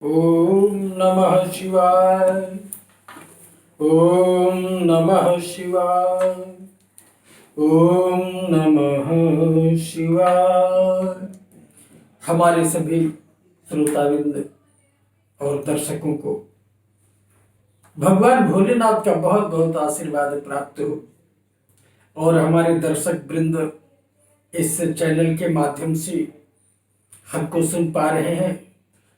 ओम नमः शिवाय। ओम नमः शिवाय। ओम नमः शिवाय। हमारे सभी श्रोताविंद और दर्शकों को भगवान भोलेनाथ का बहुत बहुत आशीर्वाद प्राप्त हो और हमारे दर्शक वृंद इस चैनल के माध्यम से हमको सुन पा रहे हैं।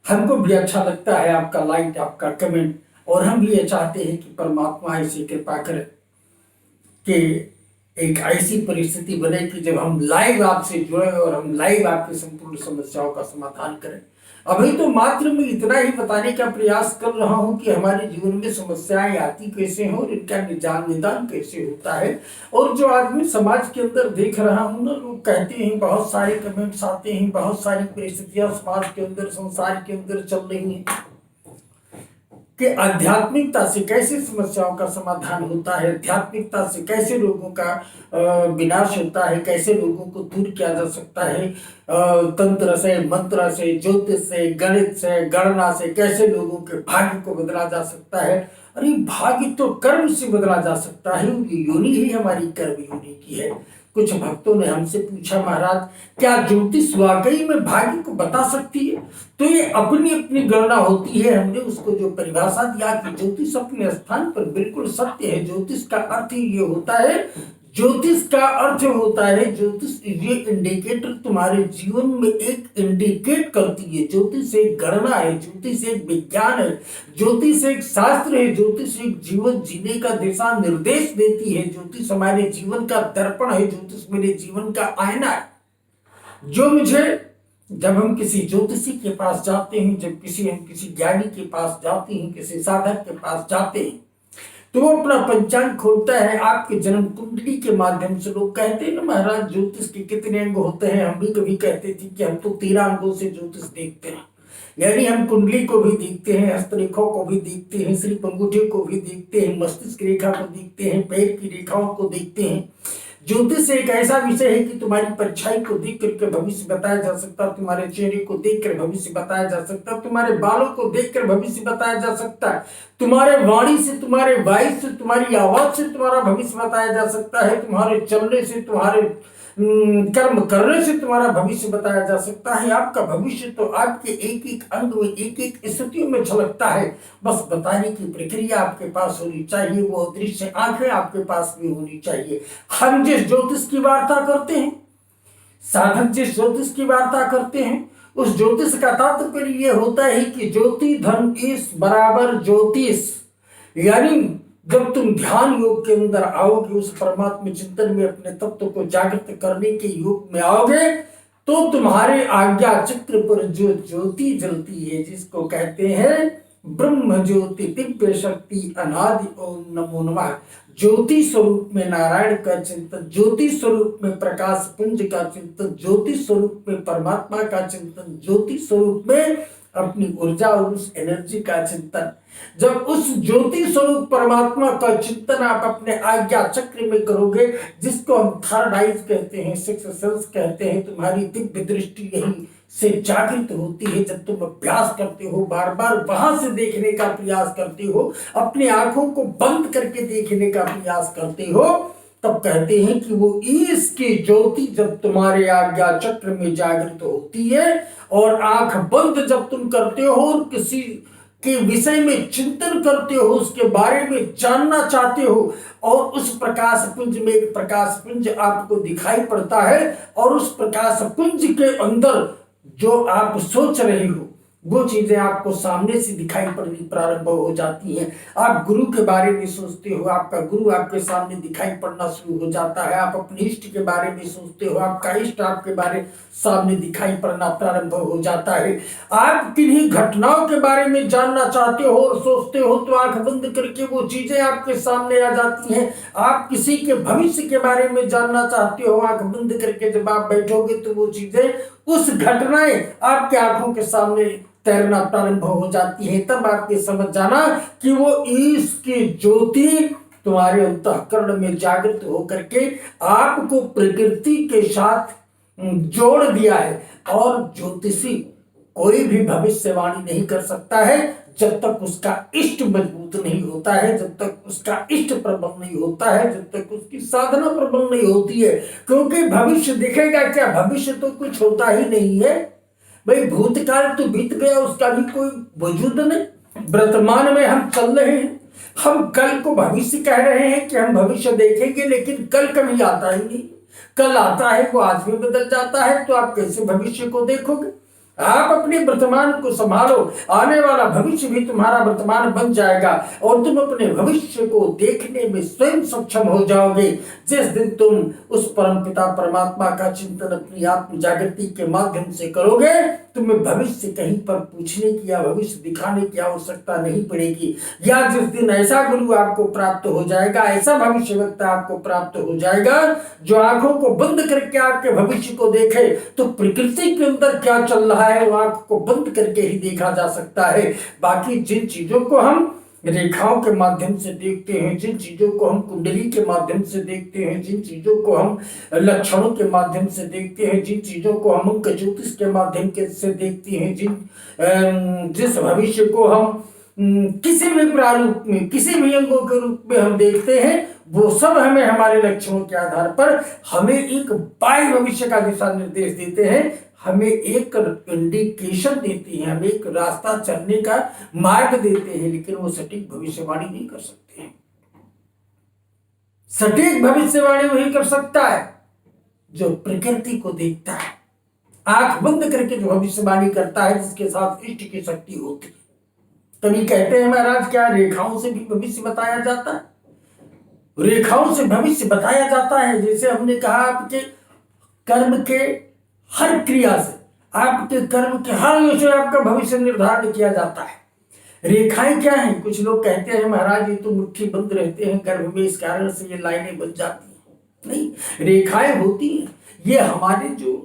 हमको भी अच्छा लगता है आपका लाइक, आपका कमेंट, और हम भी ये चाहते हैं कि परमात्मा ऐसी कृपा करे कि एक ऐसी परिस्थिति बने कि जब हम लाइव आपसे जुड़े और हम लाइव आपकी संपूर्ण समस्याओं का समाधान करें। अभी तो मात्र मैं इतना ही बताने का प्रयास कर रहा हूं कि हमारे जीवन में समस्याएं आती कैसे हैं और इनका निदान कैसे होता है। और जो आज मैं समाज के अंदर देख रहा हूं ना, लोग कहते हैं, बहुत सारे कमेंट्स आते हैं, बहुत सारी परिस्थितियां समाज के अंदर, संसार के अंदर चल रही हैं कि आध्यात्मिकता से कैसे समस्याओं का समाधान होता है, आध्यात्मिकता से कैसे लोगों का विनाश होता है, कैसे लोगों को दूर किया जा सकता है, तंत्र से, मंत्र से, ज्योतिष से, गणित से, गणना से कैसे लोगों के भाग्य को बदला जा सकता है। अरे भाग्य तो कर्म से बदला जा सकता है, योनि ही हमारी कर्म योनि की है। कुछ भक्तों ने हमसे पूछा, महाराज क्या ज्योतिष वाकई में भाग्य को बता सकती है? तो ये अपनी अपनी गणना होती है। हमने उसको जो परिभाषा दिया कि ज्योतिष अपने स्थान पर बिल्कुल सत्य है। ज्योतिष का अर्थ ही ये होता है, ज्योतिष का अर्थ होता है, ज्योतिष ये इंडिकेटर तुम्हारे जीवन में एक इंडिकेट करती है। ज्योतिष एक गणना है, ज्योतिष एक विज्ञान है, ज्योतिष एक शास्त्र है, ज्योतिष एक जीवन जीने का दिशा निर्देश देती है। ज्योतिष हमारे जीवन का दर्पण है, ज्योतिष मेरे जीवन का आईना है। जो मुझे, जब हम किसी ज्योतिषी के पास जाते हैं, जब हम किसी ज्ञानी के पास जाते हैं, किसी साधक के पास जाते हैं, तो वो अपना पंचांग खोलता है। आपके जन्म कुंडली के माध्यम से लोग कहते हैं ना, महाराज ज्योतिष के कितने अंग होते हैं? हम भी कभी कहते थे कि हम तो 13 अंगों से ज्योतिष देखते हैं। यानी हम कुंडली को भी देखते हैं, हस्तरेखा को भी देखते हैं, श्री अंगूठे को भी देखते हैं, मस्तिष्क रेखा को देखते हैं, पैर की रेखाओं को देखते हैं। ज्योतिष एक ऐसा विषय है कि तुम्हारी परछाई को देख करके भविष्य बताया जा सकता है, तुम्हारे चेहरे को देखकर भविष्य बताया जा सकता है, तुम्हारे बालों को देखकर भविष्य बताया जा सकता है, तुम्हारे वाणी से, तुम्हारे वॉइस से, तुम्हारी आवाज से तुम्हारा भविष्य बताया जा सकता है, तुम्हारे चलने से, तुम्हारे कर्म करने से तुम्हारा भविष्य बताया जा सकता है। आपका भविष्य तो आपके एक एक अंग में, एक एक स्थितियों में झलकता है। बस बताने की प्रक्रिया आपके पास होनी चाहिए, वो अदृश्य आंखें आपके पास भी होनी चाहिए। हम जिस ज्योतिष की वार्ता करते हैं, साधक जिस ज्योतिष की वार्ता करते हैं, उस ज्योतिष का तात्पर्य ये होता है कि ज्योति धर्म इस बराबर ज्योतिष। यानी जब तुम ध्यान योग के अंदर आओगे, उस परमात्मा चिंतन में अपने तत्व को जागृत करने के योग में आओगे, तो तुम्हारे आज्ञा चक्र पर जो ज्योति जलती है, जिसको कहते हैं ब्रह्म ज्योति दिव्य शक्ति अनादि ओम नमो नमः। ज्योति स्वरूप में नारायण का चिंतन, ज्योति स्वरूप में प्रकाश पुंज का चिंतन, ज्योति स्वरूप में परमात्मा का चिंतन, ज्योति स्वरूप में अपनी ऊर्जा और उस एनर्जी का चिंतन। जब उस ज्योति स्वरूप परमात्मा का चिंतन आप अपने आज्ञा चक्र में करोगे, जिसको हम थर्ड आइज कहते हैं, सिक्स सेंस कहते हैं, तुम्हारी दिव्य दृष्टि यही से जागृत होती है। जब तुम अभ्यास करते हो, बार बार वहां से देखने का प्रयास करते हो, अपनी आंखों को बंद करके देखने का प्रयास करते हो, तब कहते हैं कि वो ईश की ज्योति जब तुम्हारे आज्ञा चक्र में जागृत होती है और आंख बंद जब तुम करते हो और किसी के विषय में चिंतन करते हो, उसके बारे में जानना चाहते हो, और उस प्रकाश पुंज में एक प्रकाश पुंज आपको दिखाई पड़ता है, और उस प्रकाश पुंज के अंदर जो आप सोच रहे हो वो चीजें आपको सामने से दिखाई पड़नी प्रारंभ हो जाती हैं। आप गुरु के बारे में सोचते हो, आपका गुरु आपके सामने दिखाई पड़ना शुरू हो जाता है। आप अपने इष्ट के बारे में सोचते हो, आपका इष्ट आपके बारे सामने दिखाई पड़ना प्रारंभ हो जाता है। आप किन्हीं घटनाओं के बारे में जानना चाहते हो और सोचते हो, तो आंख बंद करके वो चीजें आपके सामने आ जाती हैं। आप किसी के भविष्य के बारे में जानना चाहते हो, आंख बंद करके जब आप बैठोगे तो वो चीजें, उस घटनाएं आपके आंखों के सामने तैरना प्रारंभ हो जाती है। तब आप ये समझ जाना कि वो ईश की ज्योति तुम्हारे अंतःकरण में जागृत होकर के आपको प्रकृति के साथ जोड़ दिया है। और ज्योतिषी कोई भी भविष्यवाणी नहीं कर सकता है जब तक उसका इष्ट मजबूत नहीं होता है, जब तक उसका इष्ट प्रबल नहीं होता है, जब तक उसकी साधना प्रबल नहीं होती है। क्योंकि भविष्य दिखेगा क्या, भविष्य तो कुछ होता ही नहीं है भाई। भूतकाल तो बीत गया, उसका भी कोई वजूद नहीं। वर्तमान में हम चल रहे हैं, हम कल को भविष्य कह रहे हैं कि हम भविष्य देखेंगे, लेकिन कल कभी आता ही नहीं। कल आता है वो आज भी बदल जाता है, तो आप कैसे भविष्य को देखोगे। आप अपने वर्तमान को संभालो, आने वाला भविष्य भी तुम्हारा वर्तमान बन जाएगा और तुम अपने भविष्य को देखने में स्वयं सक्षम हो जाओगे। जिस दिन तुम उस परमपिता परमात्मा का चिंतन अपनी आत्म जागृति के माध्यम से करोगे, तुम्हें भविष्य कहीं पर पूछने की या भविष्य दिखाने की आवश्यकता नहीं पड़ेगी। या जिस दिन ऐसा गुरु आपको प्राप्त हो जाएगा, ऐसा भविष्यवक्ता आपको प्राप्त हो जाएगा जो आंखों को बंद करके आपके भविष्य को देखे, तो प्रकृति के अंदर क्या चल रहा है वो आंख को बंद करके ही देखा जा सकता है। बाकी जिन चीजों को हम रेखाओं के माध्यम से देखते हैं, जिन चीजों को हम कुंडली के माध्यम से देखते हैं, जिन चीजों को हम लक्षणों के माध्यम से देखते हैं, जिन चीजों को हम अंक ज्योतिष के माध्यम से देखते हैं, जिस भविष्य को हम किसी भी प्रारूप में, किसी भी अंगों के रूप में हम देखते हैं, वो सब हमें हमारे लक्षणों के आधार पर हमें एक बाह्य भविष्य का दिशा निर्देश देते हैं, हमें एक इंडिकेशन देती है, हमें एक रास्ता चलने का मार्ग देते हैं, लेकिन वो सटीक भविष्यवाणी नहीं कर सकते हैं। सटीक भविष्यवाणी वही कर सकता है जो प्रकृति को देखता है, आंख बंद करके जो भविष्यवाणी करता है, जिसके साथ इष्ट की शक्ति होती है। कभी कहते हैं महाराज क्या रेखाओं से भी भविष्य बताया जाता है? रेखाओं से भविष्य बताया जाता है। जैसे हमने कहा, आपके कर्म के हर क्रिया से, आपके कर्म के हर विषय आपका भविष्य निर्धारण किया जाता है। रेखाएं क्या हैं? कुछ लोग कहते हैं महाराज ये तो मुट्ठी बंद रहते हैं गर्भ में, इस कारण से ये लाइनें बन जाती हैं। नहीं, रेखाएं होती हैं। ये हमारे जो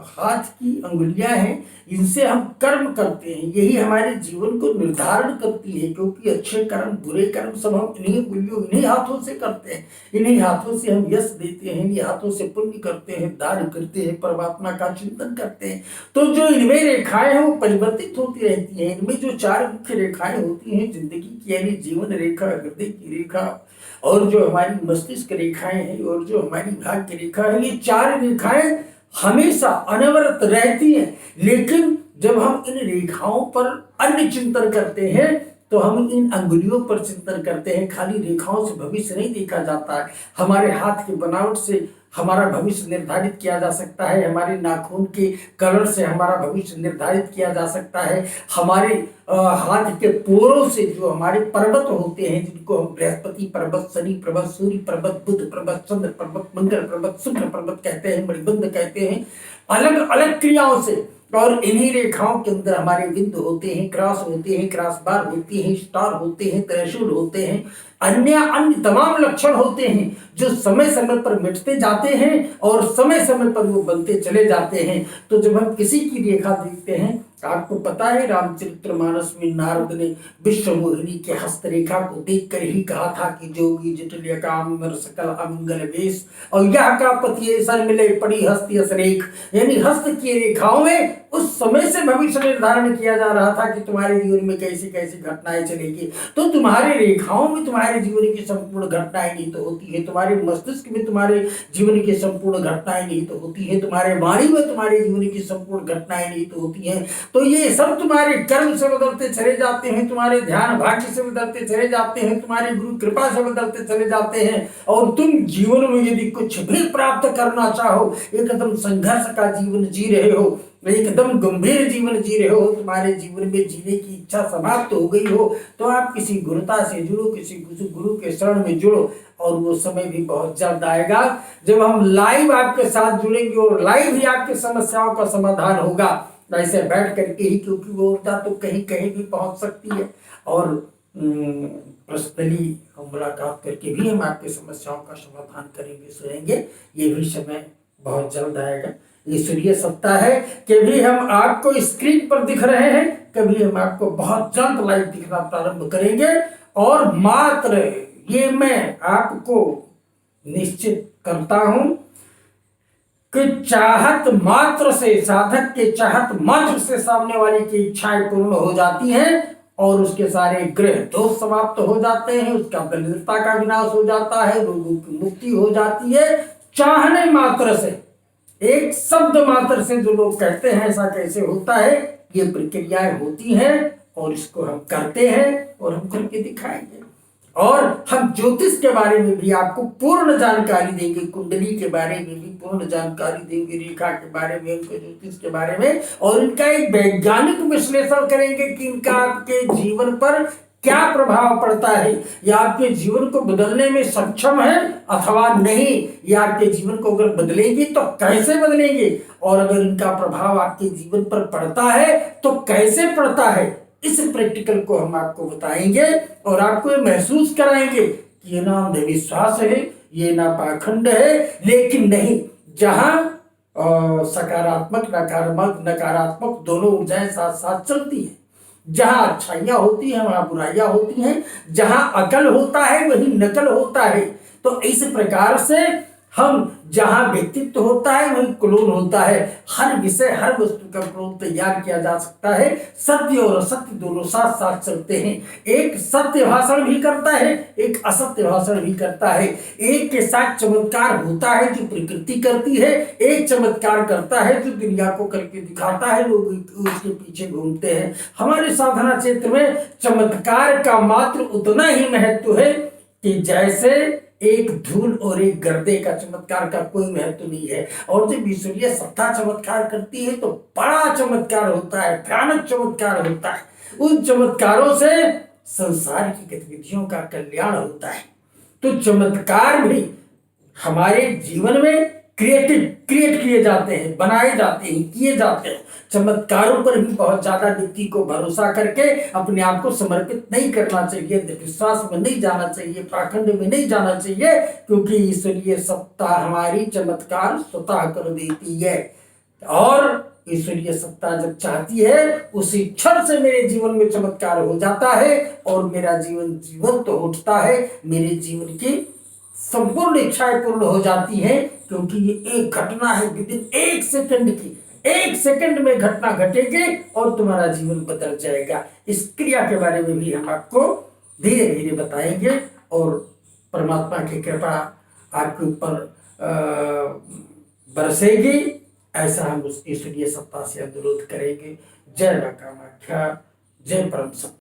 हाथ की अंगुलियां हैं, इनसे हम कर्म करते हैं, यही हमारे जीवन को निर्धारण करती है। क्योंकि अच्छे कर्म बुरे कर्म सब हम इन्हीं अंगुलियों, इन्हीं हाथों से करते हैं, इन्हीं हाथों से हम यश देते हैं, इन्हीं हाथों से पुण्य करते हैं, दान करते हैं, परमात्मा का चिंतन करते हैं। तो जो इनमें रेखाएं हैं वो परिवर्तित होती रहती हैं। इनमें जो 4 मुख्य रेखाएं होती हैं जिंदगी की, यानी जीवन रेखा, हृदय की रेखा, और जो हमारी मस्तिष्क रेखाएं हैं, और जो हमारी भाग्य रेखा है, ये 4 रेखाएं हमेशा अनवरत रहती हैं। लेकिन जब हम इन रेखाओं पर अन्य चिंतन करते हैं तो हम इन अंगुलियों पर चिंतन करते हैं। खाली रेखाओं से भविष्य नहीं देखा जाता है। हमारे हाथ की बनावट से हमारा भविष्य निर्धारित किया जा सकता है, हमारे नाखून के कलर से हमारा भविष्य निर्धारित किया जा सकता है, हमारे हाथ के पोरों से जो हमारे पर्वत होते हैं, जिनको हम बृहस्पति पर्वत, शनि पर्वत, सूर्य पर्वत, बुध पर्वत, चंद्र पर्वत, मंगल पर्वत, शुक्र पर्वत कहते हैं, मणिबंध कहते हैं, अलग अलग क्रियाओं से। और इन्हीं रेखाओं के अंदर हमारे बिंदु होते हैं, क्रॉस होते हैं, क्रॉस बार होती हैं, स्टार होते हैं, त्रिशूल होते हैं, अन्य तमाम लक्षण होते हैं जो समय समय पर मिटते जाते हैं और समय समय पर वो बनते चले जाते हैं। तो जब हम किसी की रेखा देखते हैं, आपको पता है रामचरितमानस में नारद ने विश्व मोहिनी के हस्तरेखा को देखकर ही कहा था कि जोगी जटिल काम सकल अमंगल वेश, और यह का पति सर मिले पड़ी हस्ती हसरेख, यानी हस्त की रेखाओं में उस समय से भविष्य निर्धारण किया जा रहा था कि तुम्हारे जीवन में कैसी कैसी घटनाएं चलेगी। तो तुम्हारे रेखाओं में तुम्हारे जीवन की संपूर्ण घटनाएं नहीं तो होती है, तुम्हारे मस्तिष्क में तुम्हारे जीवन की संपूर्ण घटनाएं नहीं तो होती है, तुम्हारे वाणी में तुम्हारे जीवन की संपूर्ण घटनाएं नहीं तो होती हैं। तो ये सब तुम्हारे कर्म से बदलते चले जाते हैं, तुम्हारे ध्यान भाग्य से बदलते चले जाते हैं, तुम्हारे गुरु कृपा से बदलते चले जाते हैं। और तुम जीवन में यदि कुछ भी प्राप्त करना चाहो, एकदम संघर्ष का जीवन जी रहे हो, एकदम गंभीर जीवन जी रहे हो, तुम्हारे जीवन में जीने की इच्छा समाप्त हो गई हो, तो आप किसी गुरुता से जुड़ो, किसी गुरु के शरण में जुड़ो। और वो समय भी बहुत जल्द आएगा जब हम लाइव आपके साथ जुड़ेंगे और लाइव ही आपकी समस्याओं का समाधान होगा। ऐसे बैठ करके ही, क्योंकि वो ऊर्जा तो कहीं कहीं भी पहुंच सकती है, और पर्सनली हम मुलाकात करके भी हम आपकी समस्याओं का समाधान करेंगे, सुनेंगे। ये भी समय बहुत जल्द आएगा। ईश्वरीय सत्ता है कि भी हम आपको स्क्रीन पर दिख रहे हैं, कभी हम आपको बहुत जल्द लाइव दिखना प्रारंभ करेंगे। और मात्र ये मैं आपको निश्चित करता हूं कि चाहत मात्र से, साधक के चाहत मात्र से सामने वाले की इच्छाएं पूर्ण हो जाती हैं और उसके सारे ग्रह दोष समाप्त हो जाते हैं, उसका दरिद्रता का विनाश हो जाता है, रोगों की मुक्ति हो जाती है। चाहने मात्र से, एक शब्द मात्र से जो लोग कहते हैं ऐसा कैसे होता है, ये प्रक्रियाएं होती हैं और इसको हम करते हैं और हम करके दिखाएंगे। और हम ज्योतिष के बारे में भी आपको पूर्ण जानकारी देंगे, कुंडली के बारे में भी पूर्ण जानकारी देंगे, रेखा के बारे में, उनके ज्योतिष के बारे में, और इनका एक वैज्ञानिक विश्लेषण करेंगे कि इनका आपके जीवन पर क्या प्रभाव पड़ता है, या आपके जीवन को बदलने में सक्षम है अथवा नहीं, या आपके जीवन को अगर बदलेंगे तो कैसे बदलेंगे, और अगर इनका प्रभाव आपके जीवन पर पड़ता है तो कैसे पड़ता है। इस प्रैक्टिकल को हम आपको बताएंगे और आपको ये महसूस कराएंगे कि ये ना अंधविश्वास है, ये ना पाखंड है, लेकिन नहीं, जहां सकारात्मक नकारात्मक दोनों ऊर्जाएं साथ साथ चलती हैं, जहां अच्छाइयां होती हैं वहां बुराइयां होती हैं, जहां अकल होता है वहीं नकल होता है। तो इस प्रकार से हम जहां व्यक्तित्व होता है वहीं क्लोन होता है। हर विषय, हर वस्तु का क्लोन तैयार किया जा सकता है। सत्य और असत्य दोनों साथ साथ चलते हैं। एक सत्य भाषण भी करता है, एक असत्य भाषण भी करता है। एक के साथ चमत्कार होता है जो प्रकृति करती है, एक चमत्कार करता है जो दुनिया को करके दिखाता है, लोग उसके पीछे घूमते हैं। हमारे साधना क्षेत्र में चमत्कार का मात्र उतना ही महत्व है कि जैसे एक धूल और एक गर्दे का, चमत्कार का कोई महत्व नहीं है। और जब ईश्वरीय सत्ता चमत्कार करती है तो बड़ा चमत्कार होता है, भयानक चमत्कार होता है। उन चमत्कारों से संसार की गतिविधियों का कल्याण होता है। तो चमत्कार भी हमारे जीवन में क्रिएट किए जाते हैं, बनाए जाते हैं, किए जाते हैं। चमत्कारों पर भी बहुत ज्यादा व्यक्ति को भरोसा करके अपने आप को समर्पित नहीं करना चाहिए, विश्वास में नहीं जाना चाहिए, पाखंड में नहीं जाना चाहिए, क्योंकि ईश्वरीय सत्ता हमारी चमत्कार स्वतः कर देती है। और ईश्वरीय सत्ता जब चाहती है उसी क्षण से मेरे जीवन में चमत्कार हो जाता है और मेरा जीवन जीवंत तो उठता है। मेरे जीवन की संपूर्ण इच्छाएं पूर्ण हो जाती हैं, क्योंकि ये एक घटना है, विदिन एक सेकंड की, एक सेकंड में घटना घटेगी और तुम्हारा जीवन बदल जाएगा। इस क्रिया के बारे में भी हम आपको धीरे धीरे बताएंगे और परमात्मा की कृपा आपके ऊपर बरसेगी, ऐसा हम उस ईश्वरीय सत्ता से अनुरोध करेंगे। जय मां कामाख्या, जय परम सत्य।